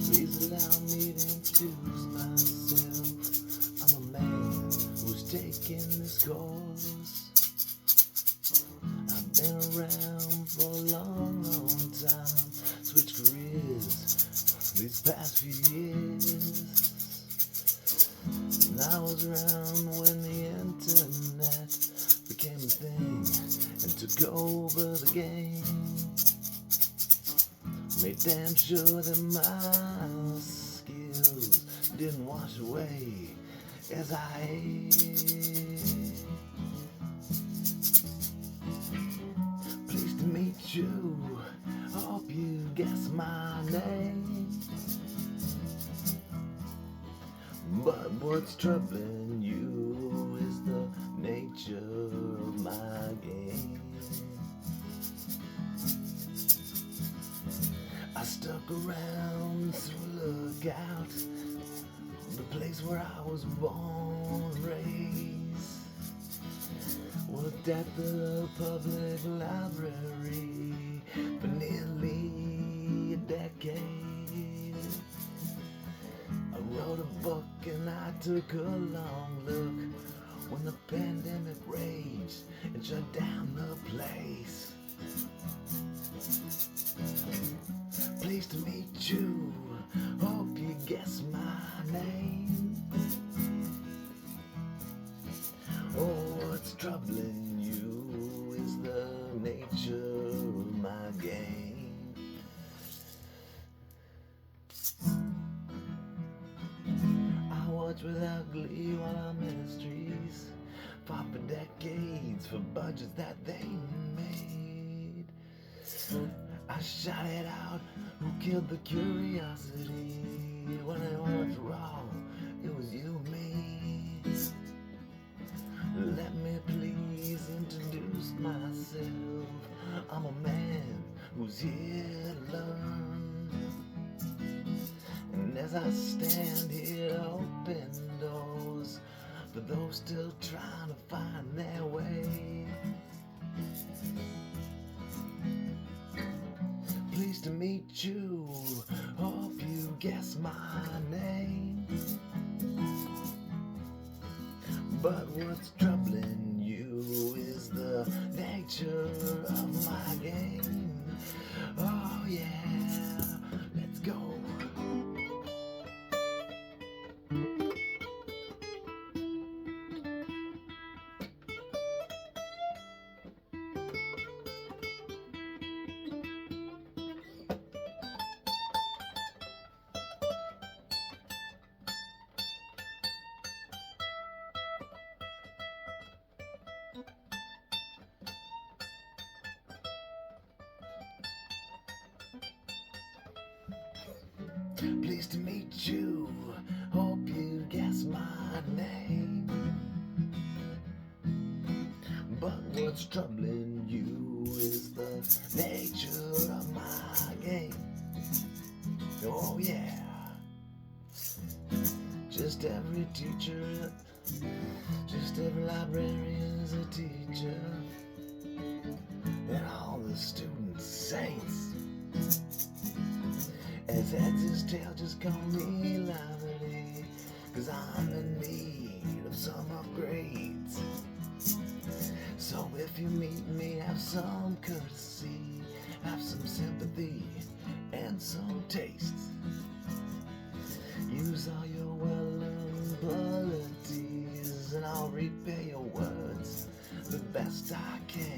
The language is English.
Please allow me to introduce myself. I'm a man who's taking this course. I've been around for a long, long time. Switched careers these past few years. And I was around when the internet became a thing and took over the game. Made damn sure that my skills didn't wash away as I age. Pleased to meet you, hope you guess my name. But what's troubling you is the nature of my game. I stuck around Sioux Lookout, the place where I was born and raised. Worked at the public library for nearly a decade. I wrote a book and I took a long look when the pandemic raged and shut down the place. Pleased to meet you, hope you guess my name. Oh, what's troubling you is the nature of my game. I watch without glee while our ministries fought for decades for budgets that they made. I shot it out, who killed the curiosity? When it was wrong, it was you and me. Let me please introduce myself. I'm a man who's here to learn. And as I stand here to open doors for those still trying to find their way. Pleased to meet you, hope you guess my name. But what's troubling you is the nature of my game. Oh yeah, let's go. Pleased to meet you, hope you guess my name. But what's troubling you is the nature of my game. Oh yeah. Just every teacher, just every librarian is a teacher. And all the students saints. As heads his tail, just call me lively, 'cause I'm in need of some upgrades. So if you meet me, have some courtesy, have some sympathy, and some taste. Use all your well-earned qualities, and I'll repay your words the best I can.